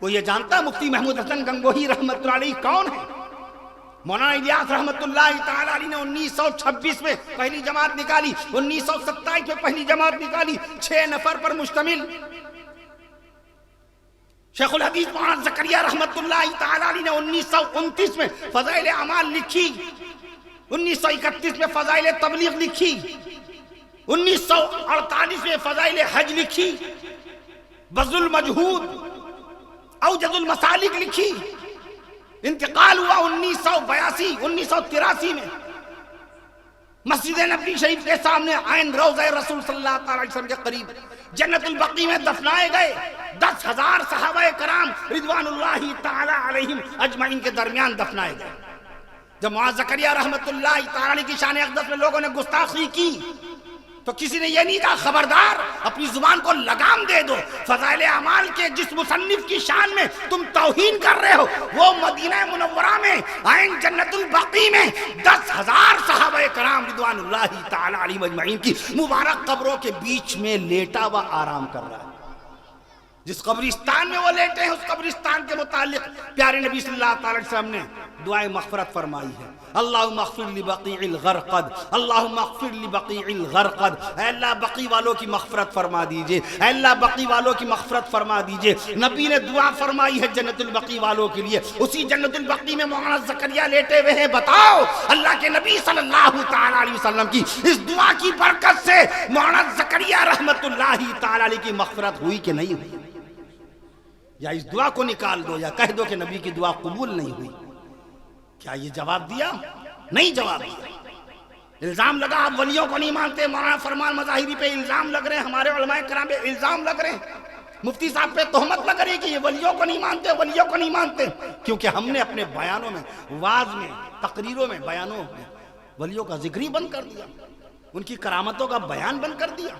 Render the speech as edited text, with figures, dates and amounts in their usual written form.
کوئی یہ جانتا مفتی محمود حسن گنگوہی رحمۃ اللہ علیہ کون ہے؟ مولانا الیاس رحمۃ اللہ تعالی علیہ نے 1926 میں پہلی جماعت نکالی، 1927 میں پہلی جماعت نکالی، 6 نفر پر مشتمل۔ شیخ الحدیث مولانا زکریا رحمۃ اللہ تعالی علیہ نے 1929 میں فضائل اعمال لکھی، 1931 میں فضائل تبلیغ لکھی، 1948 میں فضائل حج لکھی، بذل المجہود اوجد المسالک لکھی۔ انتقال ہوا 1983 میں، مسجد نبوی شریف کے سامنے عین روضہ رسول صلی اللہ تعالی علیہ وسلم کے قریب جنت البقیع میں دفنائے گئے۔ 10,000 صحابہ کرام رضوان اللہ تعالی علیہم اجمعین کے درمیان دفنائے گئے۔ جب معاذ زکریا رحمت اللہ تعالی علیہ کی شان اقدس میں لوگوں نے گستاخی کی تو کسی نے یہ نہیں کہا خبردار اپنی زبان کو لگام دے دو، فضائل اعمال کے جس مصنف کی شان میں تم توہین کر رہے ہو وہ مدینہ منورہ میں عین جنت البقیع میں 10,000 صحابہ کرام رضوان اللہ تعالی علیہم اجمعین کی مبارک قبروں کے بیچ میں لیٹا ہوا آرام کر رہا ہے۔ جس قبرستان میں وہ لیٹے ہیں اس قبرستان کے متعلق پیارے نبی صلی اللہ تعالی علیہ وسلم نے دعائیں مغفرت فرمائی ہے۔ اللہم اغفر لبقیع الغرقد، اللہم اغفر لبقیع الغرقد، اے اللہ بقیع والوں کی مغفرت فرما دیجئے، اے اللہ بقیع والوں کی مغفرت فرما دیجئے۔ نبی نے دعا فرمائی ہے جنت البقیع والوں کے لیے، اسی جنت البقیع میں مولانا زکریا لیٹے ہوئے ہیں۔ بتاؤ اللہ کے نبی صلی اللہ تعالی علیہ وسلم کی اس دعا کی برکت سے مولانا زکریا رحمت اللہ تعالی علیہ کی مغفرت ہوئی کہ نہیں ہوئی؟ یا اس دعا کو نکال دو یا کہہ دو کہ نبی کی دعا قبول نہیں ہوئی۔ کیا یہ جواب دیا؟ نہیں جواب دیا۔ الزام لگا آپ ولیوں کو نہیں مانتے، مولانا فرمان مظاہری پہ الزام لگ رہے ہیں، ہمارے علماء کرام پہ الزام لگ رہے ہیں، مفتی صاحب پہ تہمت لگ رہی ہے کہ یہ ولیوں کو نہیں مانتے، ولیوں کو نہیں مانتے، کیونکہ ہم نے اپنے بیانوں میں، وعظ میں، تقریروں میں، بیانوں میں ولیوں کا ذکر ہی بند کر دیا، ان کی کرامتوں کا بیان بند کر دیا۔